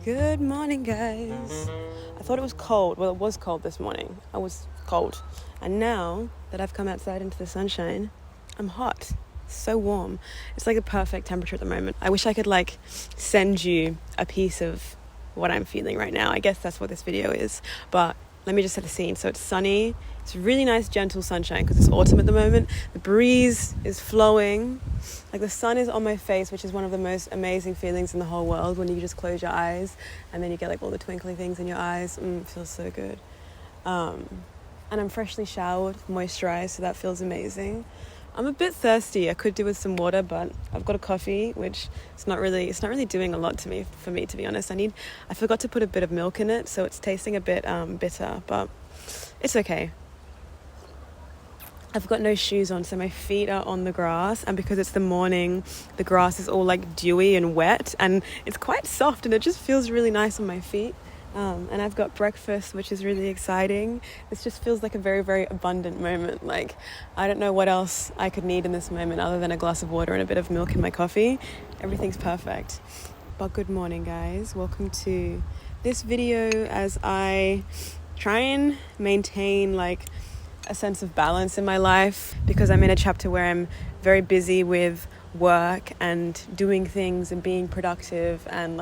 Good morning, guys. I thought it was cold. Well, it was cold this morning. I was cold. And now that I've come outside into the sunshine, I'm hot. So warm. It's like the perfect temperature at the moment. I wish I could send you a piece of what I'm feeling right now. I guess that's what this video is. But let me just set the scene. So it's sunny. It's really nice, gentle sunshine because it's autumn at the moment. The breeze is flowing. The sun is on my face, which is one of the most amazing feelings in the whole world when you just close your eyes and then you get all the twinkly things in your eyes. It feels so good. And I'm freshly showered, moisturized, so that feels amazing. I'm a bit thirsty. I could do with some water, but I've got a coffee, which it's not really doing a lot for me, to be honest. I forgot to put a bit of milk in it, so it's tasting a bit bitter, but it's okay. I've got no shoes on, so my feet are on the grass, and because it's the morning, the grass is all dewy and wet, and it's quite soft, and it just feels really nice on my feet. And I've got breakfast, which is really exciting. This just feels like a very, very abundant moment. I don't know what else I could need in this moment other than a glass of water and a bit of milk in my coffee. Everything's perfect. But good morning, guys. Welcome to this video as I try and maintain a sense of balance in my life, because I'm in a chapter where I'm very busy with work and doing things and being productive and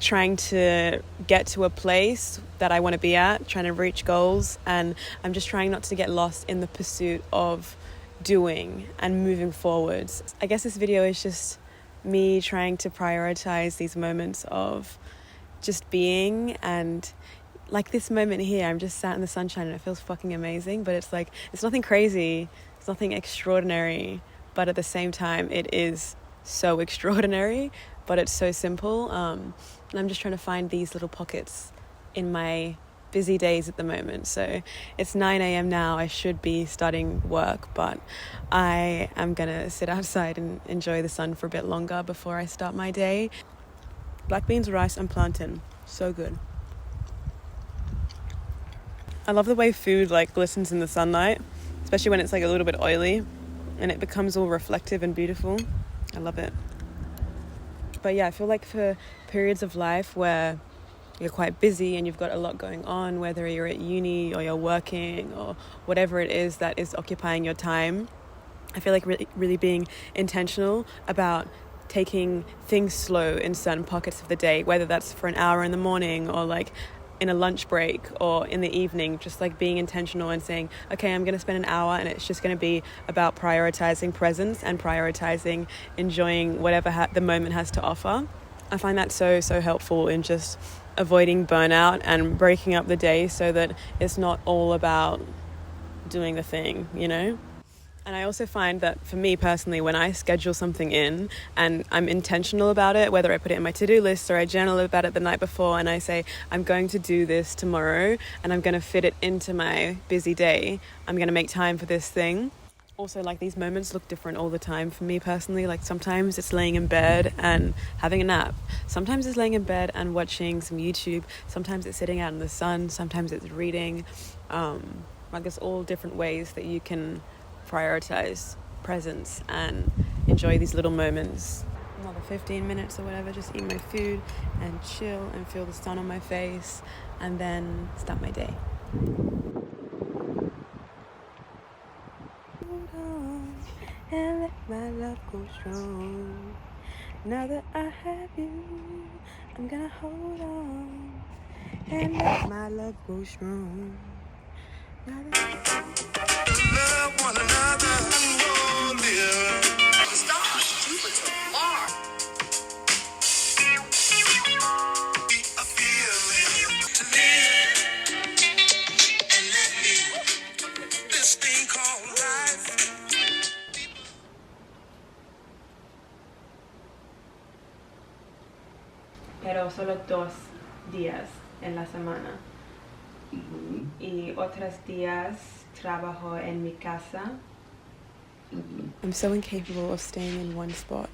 trying to get to a place that I want to be at, trying to reach goals, and I'm just trying not to get lost in the pursuit of doing and moving forwards. I guess this video is just me trying to prioritize these moments of just being, and this moment here, I'm just sat in the sunshine and it feels fucking amazing, but it's nothing crazy, it's nothing extraordinary, but at the same time it is so extraordinary, but it's so simple. And I'm just trying to find these little pockets in my busy days at the moment. So it's 9 a.m. now. I should be starting work, but I am gonna sit outside and enjoy the sun for a bit longer before I start my day. Black beans, rice and plantain, so good. I love the way food like glistens in the sunlight, especially when it's like a little bit oily and it becomes all reflective and beautiful. I love it. But yeah, I feel like for periods of life where you're quite busy and you've got a lot going on, whether you're at uni or you're working or whatever it is that is occupying your time, I feel like really being intentional about taking things slow in certain pockets of the day, whether that's for an hour in the morning or like in a lunch break or in the evening, just like being intentional and saying, okay, I'm going to spend an hour and it's just going to be about prioritizing presence and prioritizing enjoying whatever the moment has to offer. I find that so helpful in just avoiding burnout and breaking up the day so that it's not all about doing the thing, you know? And I also find that for me personally, when I schedule something in and I'm intentional about it, whether I put it in my to-do list or I journal about it the night before and I say, I'm going to do this tomorrow and I'm going to fit it into my busy day, I'm going to make time for this thing. Also, like, these moments look different all the time for me personally. Like, sometimes it's laying in bed and having a nap. Sometimes it's laying in bed and watching some YouTube. Sometimes it's sitting out in the sun. Sometimes it's reading. Like, there's all different ways that you can prioritize presence and enjoy these little moments. Another 15 minutes or whatever, just eat my food and chill and feel the sun on my face and then start my day. And let my love go strong. Now that I have you, I'm gonna hold on and let my love go strong. Now that love one another, oh dear. Stars, Jupiter, Mars. A feeling to live and let me this thing called life. Pero solo 2 días en la semana. Y otros días trabajo en mi casa. I'm so incapable of staying in one spot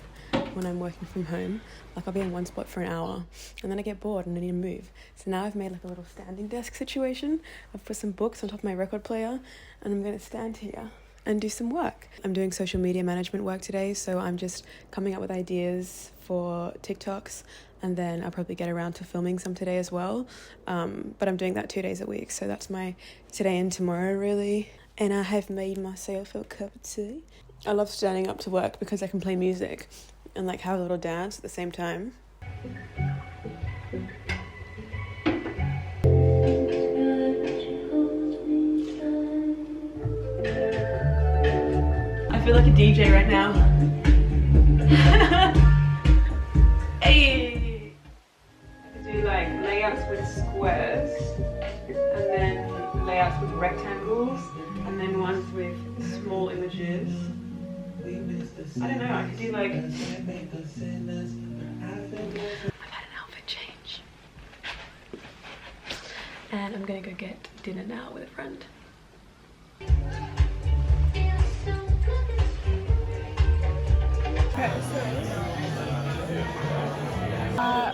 when I'm working from home. Like, I'll be in one spot for an hour and then I get bored and I need to move. So now I've made like a little standing desk situation. I've put some books on top of my record player and I'm going to stand here and do some work. I'm doing social media management work today, so I'm just coming up with ideas for TikToks, and then I'll probably get around to filming some today as well. But I'm doing that 2 days a week, so that's my today and tomorrow really. And I have made myself a cup of tea. I love standing up to work because I can play music and like have a little dance at the same time. I feel like a DJ right now. Hey! I could do like layouts with squares, and then layouts with rectangles, and then ones with small images. I don't know, I could do like... I've had an outfit change. And I'm gonna go get dinner now with a friend.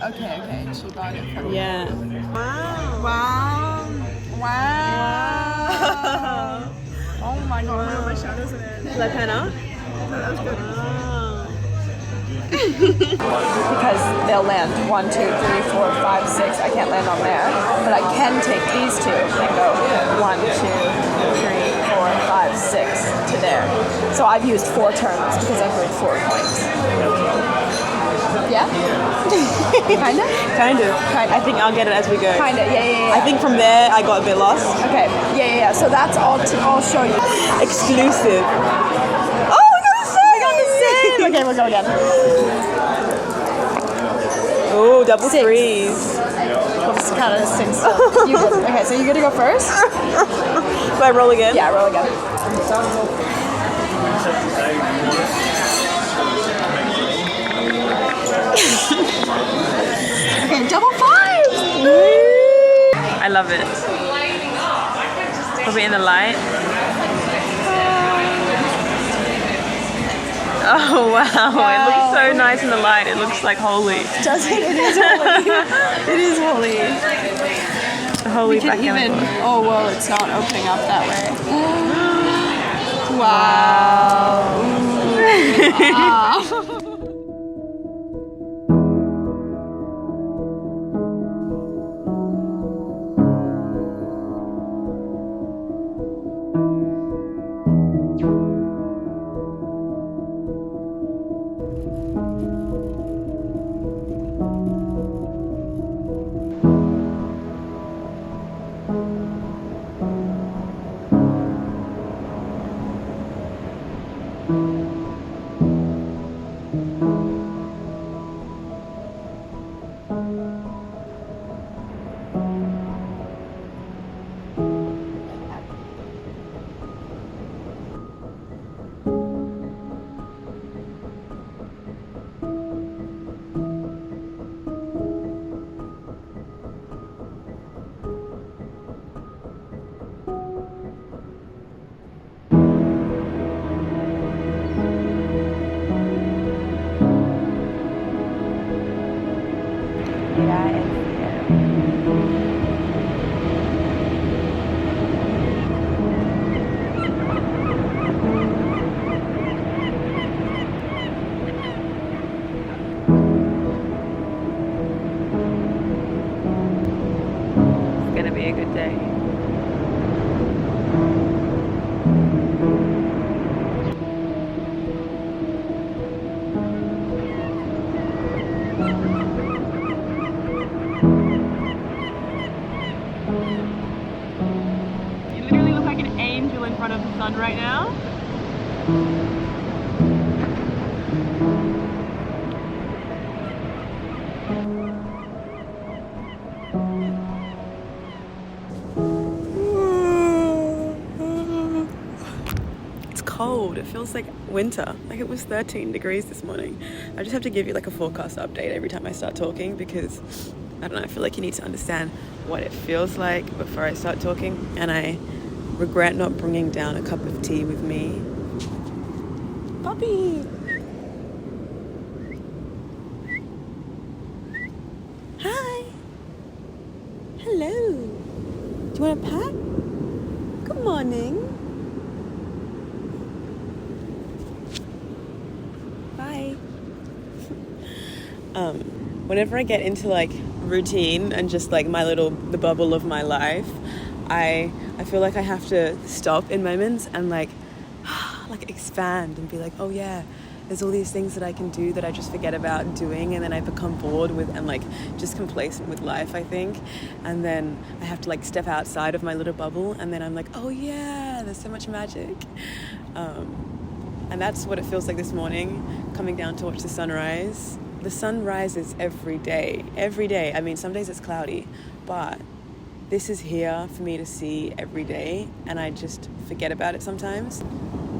Okay, she bought it from Yeah. Wow. Oh my god, my shadows in it. La Pena? That was good. Wow. Because they'll land 1, 2, 3, 4, 5, 6. I can't land on there, but I can take these two and go 1, 2, 3, 4, 5, 6 to there. So I've used 4 turns because I've earned 4 points. Yeah? Kinda? Kind of. I think I'll get it as we go. Kinda, yeah. I think from there I got a bit lost. Okay, yeah. So that's all. I'll show you. Exclusive. Oh, we got the same. Okay, we'll go again. Oh, double 6. threes. We'll just kind of sing still. You good? Okay, so you good to go first? Do I roll again? Yeah, roll again. Okay, double 5s! I love it. bit in the light. Oh wow, it looks so nice in the light. It looks like holy. Does it? It is holy. It is holy. The holy back Even, oh well, it's not opening up that way. Wow. Wow. A good day. You literally look like an angel in front of the sun right now. Cold. It feels like winter. Like it was 13 degrees this morning. I just have to give you like a forecast update every time I start talking because I don't know, I feel like you need to understand what it feels like before I start talking, and I regret not bringing down a cup of tea with me. Puppy! Hi! Hello! Do you want a pat? Good morning. Whenever I get into like routine and just like the bubble of my life, I feel like I have to stop in moments and like expand and be like, oh yeah, there's all these things that I can do that I just forget about doing, and then I become bored with and like just complacent with life, I think. And then I have to like step outside of my little bubble, and then I'm like, oh yeah, there's so much magic. And that's what it feels like this morning, coming down to watch the sunrise. The sun rises every day. I mean, some days it's cloudy, but this is here for me to see every day, and I just forget about it sometimes.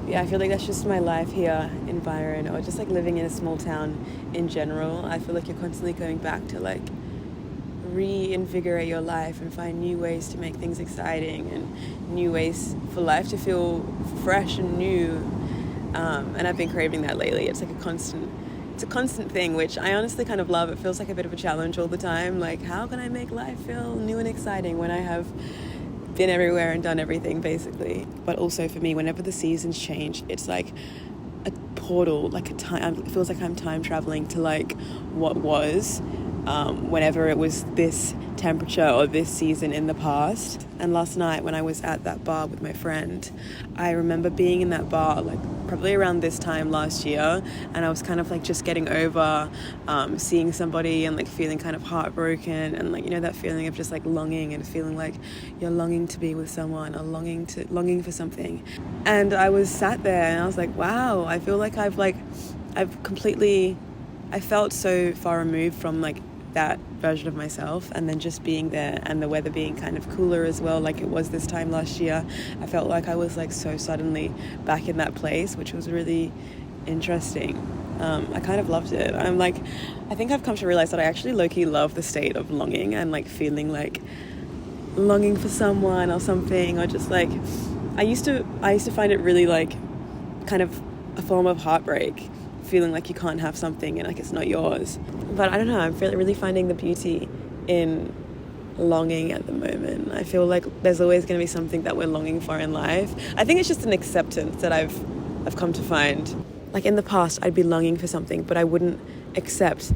Yeah, I feel like that's just my life here in Byron, or just like living in a small town in general. I feel like you're constantly going back to like reinvigorate your life and find new ways to make things exciting and new ways for life to feel fresh and new. And I've been craving that lately. It's like a constant thing, which I honestly kind of love. It feels like a bit of a challenge all the time. Like, how can I make life feel new and exciting when I have been everywhere and done everything, basically? But also for me, whenever the seasons change, it's like a portal, like a time. It feels like I'm time traveling to like what was, whenever it was this temperature or this season in the past. And last night when I was at that bar with my friend, I remember being in that bar like probably around this time last year, and I was kind of like just getting over seeing somebody and like feeling kind of heartbroken, and like, you know, that feeling of just like longing and feeling like you're longing to be with someone or longing for something. And I was sat there and I was like, wow, I feel like I felt so far removed from like that version of myself, and then just being there and the weather being kind of cooler as well, like it was this time last year, I felt like I was like so suddenly back in that place, which was really interesting. I kind of loved it. I think I've come to realize that I actually low-key love the state of longing and like feeling like longing for someone or something, or just like I used to find it really like kind of a form of heartbreak, feeling like you can't have something and like it's not yours. But I don't know, I'm really finding the beauty in longing at the moment. I feel like there's always going to be something that we're longing for in life. I think it's just an acceptance that I've come to find. Like in the past, I'd be longing for something, but I wouldn't accept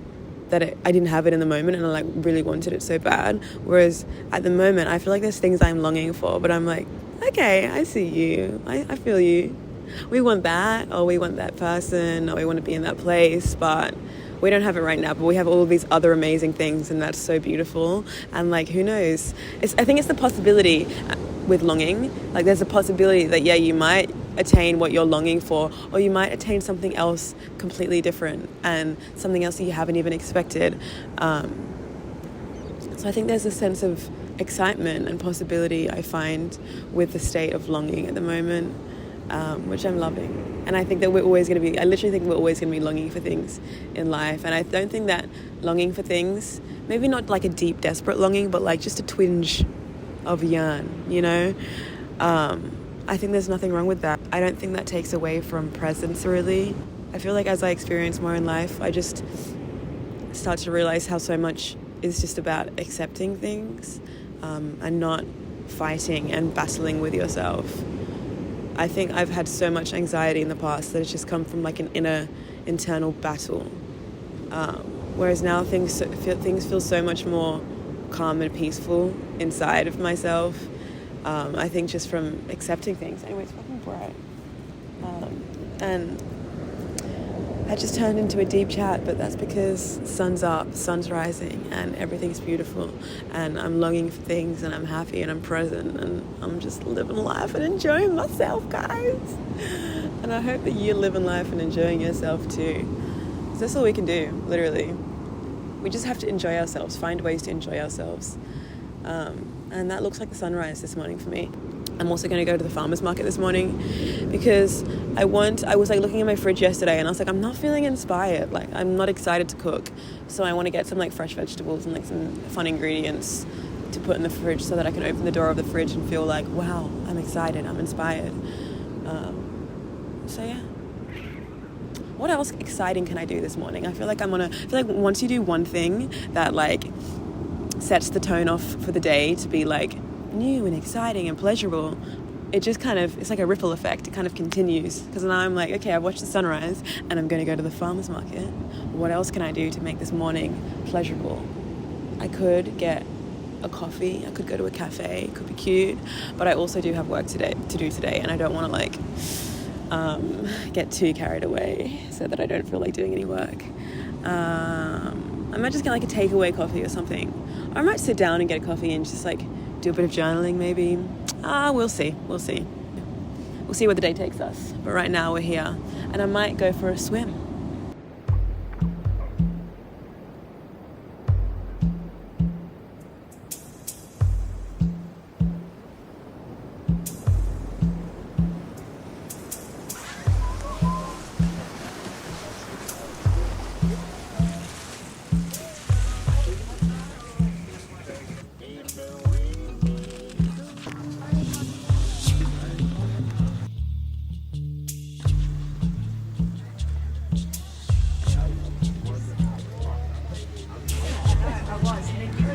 that I didn't have it in the moment, and I like really wanted it so bad. Whereas at the moment, I feel like there's things I'm longing for, but I'm like, okay, I see you. I feel you. We want that, or we want that person, or we want to be in that place, but we don't have it right now. But we have all of these other amazing things, and that's so beautiful. And like, who knows? I think it's the possibility with longing. Like, there's a possibility that you might attain what you're longing for, or you might attain something else completely different, and something else that you haven't even expected. So I think there's a sense of excitement and possibility I find with the state of longing at the moment, which I'm loving. And I think that I literally think we're always going to be longing for things in life. And I don't think that longing for things, maybe not like a deep, desperate longing, but like just a twinge of yearn, you know? I think there's nothing wrong with that. I don't think that takes away from presence, really. I feel like as I experience more in life, I just start to realize how so much is just about accepting things, and not fighting and battling with yourself. I think I've had so much anxiety in the past that it's just come from like an internal battle. Whereas now things feel so much more calm and peaceful inside of myself. I think just from accepting things. Anyway, it's fucking bright. And that just turned into a deep chat, but that's because the sun's up, the sun's rising, and everything's beautiful. And I'm longing for things, and I'm happy, and I'm present, and I'm just living life and enjoying myself, guys. And I hope that you're living life and enjoying yourself too. So that's all we can do, literally. We just have to enjoy ourselves, find ways to enjoy ourselves. And that looks like the sunrise this morning for me. I'm also going to go to the farmer's market this morning because I was like looking at my fridge yesterday and I was like, I'm not feeling inspired. Like, I'm not excited to cook. So I want to get some like fresh vegetables and like some fun ingredients to put in the fridge so that I can open the door of the fridge and feel like, wow, I'm excited, I'm inspired. So yeah. What else exciting can I do this morning? I feel like once you do one thing that like sets the tone off for the day to be like new and exciting and pleasurable, it just kind of, it's like a ripple effect. It kind of continues, because now I'm like, okay, I've watched the sunrise and I'm going to go to the farmer's market. What else can I do to make this morning pleasurable? I could get a coffee, I could go to a cafe, it could be cute, but I also do have work to do today, and I don't want to like get too carried away so that I don't feel like doing any work. I might just get like a takeaway coffee or something. Or I might sit down and get a coffee and just like do a bit of journaling maybe. We'll see. We'll see where the day takes us. But right now we're here, and I might go for a swim.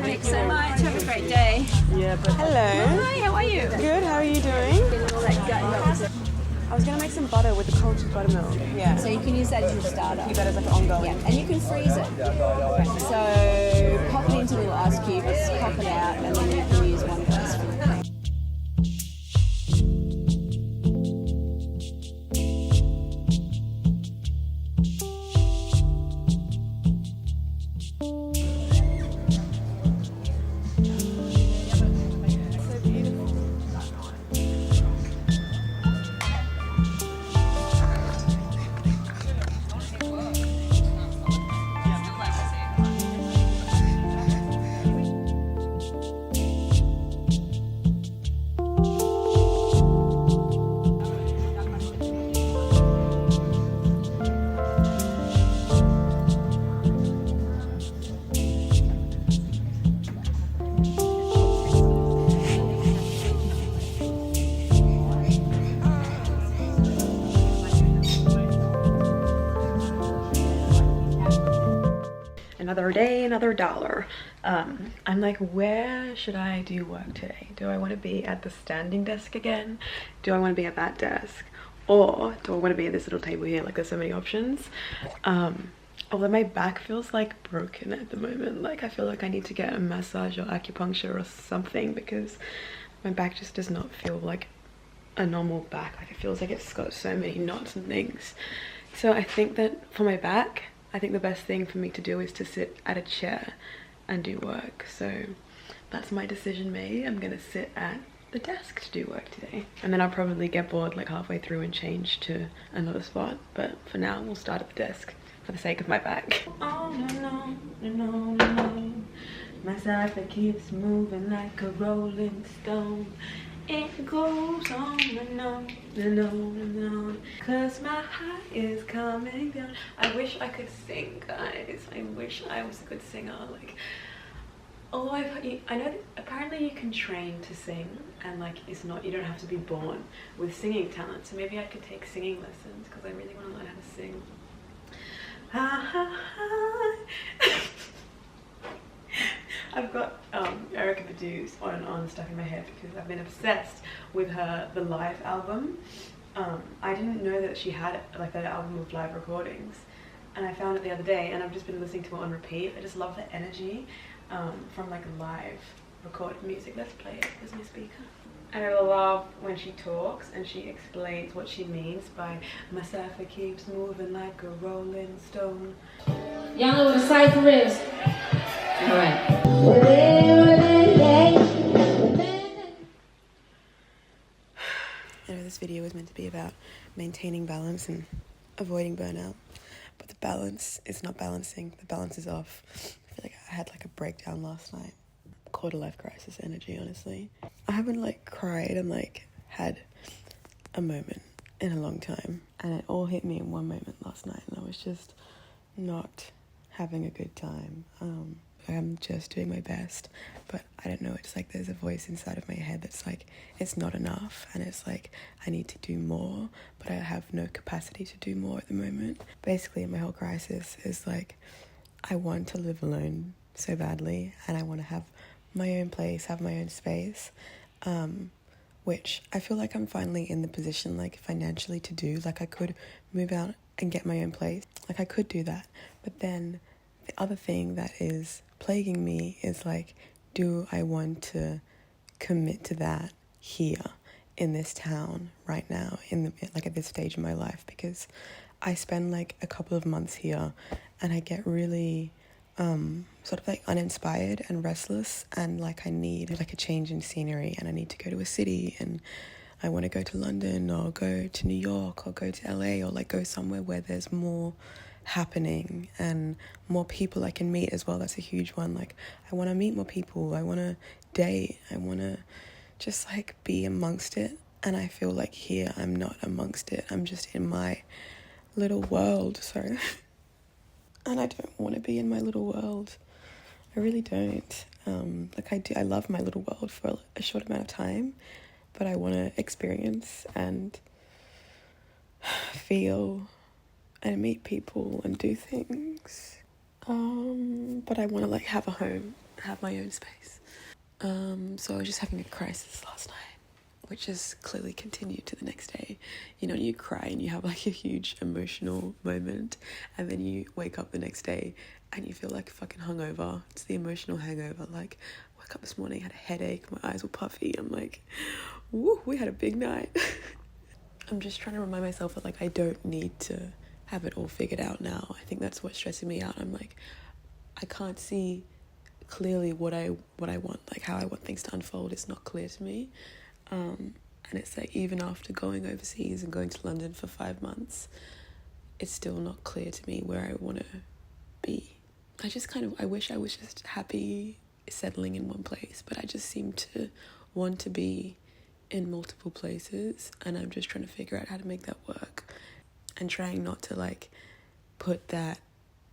Thanks so much. Have a great day. Yeah, but hello. Hi, how are you? Good, how are you doing? I was going to make some butter with the cultured buttermilk. Yeah. So you can use that as your starter. Keep that as like ongoing. Yeah, and you can freeze it. So pop it into little ice cubes, pop it out, and then you can use one of those for the cream. Another day, another dollar. I'm like, where should I do work today? Do I want to be at the standing desk again? Do I want to be at that desk? Or do I want to be at this little table here? Like, there's so many options. Although my back feels like broken at the moment. Like, I feel like I need to get a massage or acupuncture or something, because my back just does not feel like a normal back. Like, it feels like it's got so many knots and things. So I think that for my back, I think the best thing for me to do is to sit at a chair and do work. So that's my decision made. I'm gonna sit at the desk to do work today, and then I'll probably get bored like halfway through and change to another spot, but for now we'll start at the desk for the sake of my back. Oh no, no, no, no, no. My cipher keeps moving like a rolling stone. It goes on and on and on and on, cause my heart is coming down. I wish I could sing, guys. I wish I was a good singer. Like, although I know that apparently you can train to sing, and like, it's not, you don't have to be born with singing talent. So maybe I could take singing lessons, because I really want to learn how to sing. I've got Erykah Badu's On and On stuck in my head because I've been obsessed with the live album. I didn't know that she had like an album of live recordings, and I found it the other day, and I've just been listening to it on repeat. I just love the energy from like live recorded music. Let's play it. There's my speaker. And I love when she talks and she explains what she means by my cipher keeps moving like a rolling stone. Y'all know what a cipher is? Alright. I know this video was meant to be about maintaining balance and avoiding burnout, but the balance is not balancing. The balance is off. I feel like I had like a breakdown last night. Quarter life crisis energy, honestly. I haven't like cried and like had a moment in a long time, and it all hit me in one moment last night, and I was just not having a good time. I'm just doing my best, but I don't know, it's like there's a voice inside of my head that's like, it's not enough, and it's like, I need to do more, but I have no capacity to do more at the moment. Basically, my whole crisis is like, I want to live alone so badly, and I want to have my own place, have my own space, which I feel like I'm finally in the position, like, financially to do. Like, I could move out and get my own place. Like, I could do that, but then the other thing that is plaguing me is like, do I want to commit to that here in this town right now, like at this stage in my life? Because I spend like a couple of months here and I get really sort of like uninspired and restless, and like I need like a change in scenery, and I need to go to a city, and I want to go to London or go to New York or go to LA, or like go somewhere where there's more happening and more people I can meet as well. That's a huge one. Like, I want to meet more people, I want to date, I want to just like be amongst it, and I feel like here I'm not amongst it. I'm just in my little world, so and I don't want to be in my little world. I really don't. Like, I love my little world for a short amount of time, but I want to experience and feel and meet people and do things. But I want to like have a home, have my own space. So I was just having a crisis last night, which has clearly continued to the next day. You know, you cry and you have like a huge emotional moment, and then you wake up the next day and you feel like fucking hungover. It's the emotional hangover. Like, woke up this morning, had a headache, my eyes were puffy. I'm like, woo, we had a big night. I'm just trying to remind myself that like I don't need to have it all figured out now. I think that's what's stressing me out. I'm like, I can't see clearly what I want, like how I want things to unfold. It's not clear to me. And it's like, even after going overseas and going to London for 5 months, it's still not clear to me where I want to be. I wish I was just happy settling in one place, but I just seem to want to be in multiple places, and I'm just trying to figure out how to make that work, and trying not to like put that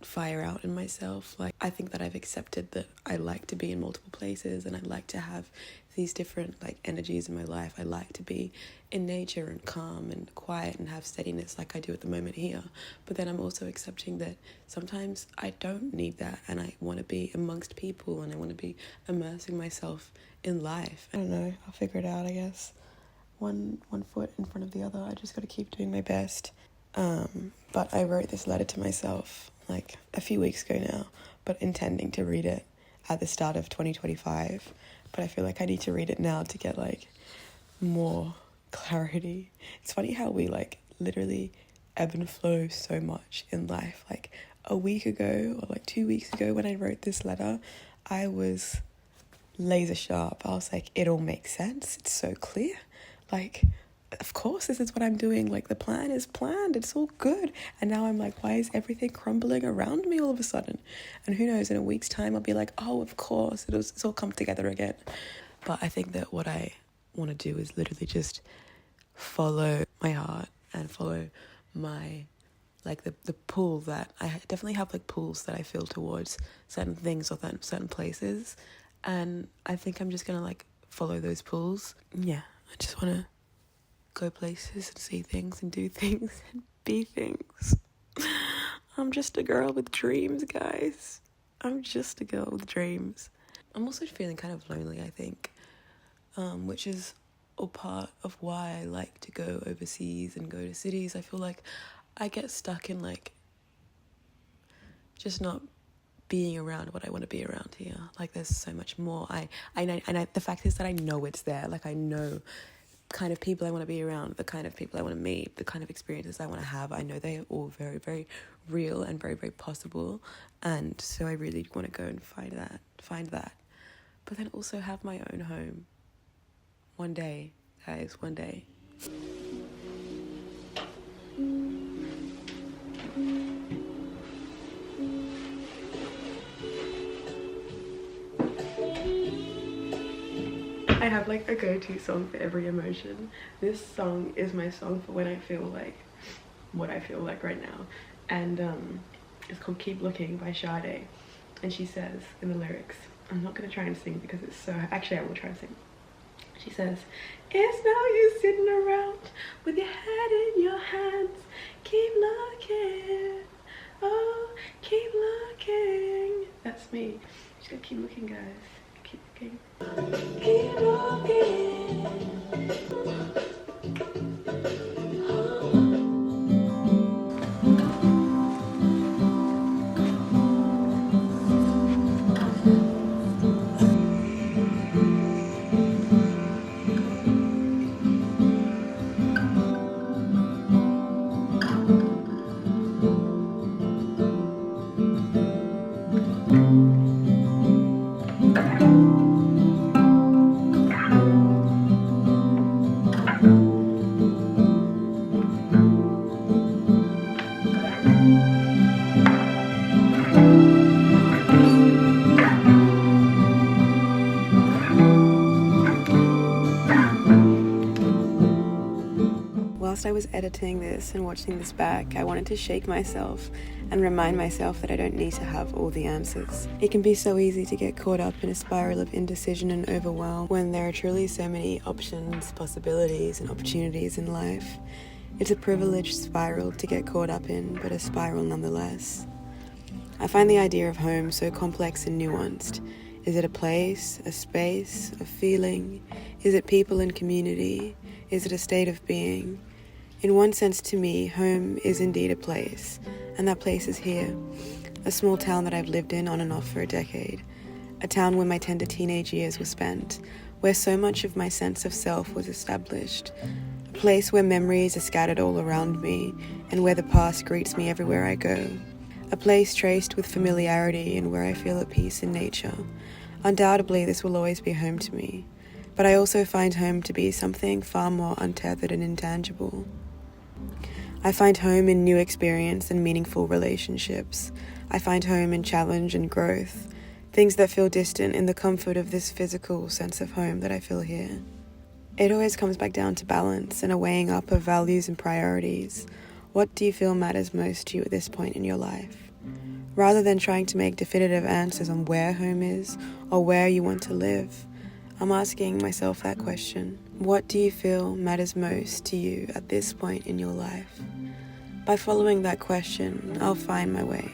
fire out in myself. Like, I think that I've accepted that I like to be in multiple places and I like to have these different like energies in my life. I like to be in nature and calm and quiet and have steadiness like I do at the moment here. But then I'm also accepting that sometimes I don't need that, and I want to be amongst people and I want to be immersing myself in life. I don't know, I'll figure it out, I guess. One foot in front of the other. I just got to keep doing my best. But I wrote this letter to myself like a few weeks ago now, but intending to read it at the start of 2025. But I feel like I need to read it now to get like more clarity. It's funny how we like literally ebb and flow so much in life. Like a week ago or like 2 weeks ago when I wrote this letter, I was laser sharp. I was like, it all makes sense. It's so clear. Like, of course, this is what I'm doing. Like, the plan is planned. It's all good. And now I'm like, why is everything crumbling around me all of a sudden? And who knows, in a week's time, I'll be like, oh, of course, it's all come together again. But I think that what I want to do is literally just follow my heart and follow my, like, the pull that I definitely have, like, pulls that I feel towards certain things or certain places. And I think I'm just going to, like, follow those pulls. Yeah, I just want to go places and see things and do things and be things. I'm just a girl with dreams, guys. I'm just a girl with dreams. I'm also feeling kind of lonely, I think, which is a part of why I like to go overseas and go to cities. I feel like I get stuck in like just not being around what I want to be around here. Like, there's so much more. The fact is that I know it's there. Like, I know kind of people I want to be around, the kind of people I want to meet, the kind of experiences I want to have. I know they are all very, very real and very, very possible. And so I really want to go and find that. But then also have my own home. One day, guys, one day. I have like a go-to song for every emotion. This song is my song for when I feel like what I feel like right now. And it's called Keep Looking by Sade. And she says in the lyrics, I'm not going to try and sing because it's so... Actually, I will try and sing. She says, it's no use sitting around with your head in your hands. Keep looking. Oh, keep looking. That's me. Just gotta keep looking, guys. Keep looking. Keep looking. Whilst I was editing this and watching this back, I wanted to shake myself and remind myself that I don't need to have all the answers. It can be so easy to get caught up in a spiral of indecision and overwhelm when there are truly so many options, possibilities, and opportunities in life. It's a privileged spiral to get caught up in, but a spiral nonetheless. I find the idea of home so complex and nuanced. Is it a place, a space, a feeling? Is it people and community? Is it a state of being? In one sense, to me, home is indeed a place, and that place is here. A small town that I've lived in on and off for a decade. A town where my tender teenage years were spent, where so much of my sense of self was established. A place where memories are scattered all around me, and where the past greets me everywhere I go. A place traced with familiarity and where I feel at peace in nature. Undoubtedly, this will always be home to me. But I also find home to be something far more untethered and intangible. I find home in new experience and meaningful relationships. I find home in challenge and growth, things that feel distant in the comfort of this physical sense of home that I feel here. It always comes back down to balance and a weighing up of values and priorities. What do you feel matters most to you at this point in your life? Rather than trying to make definitive answers on where home is or where you want to live, I'm asking myself that question. What do you feel matters most to you at this point in your life? By following that question, I'll find my way.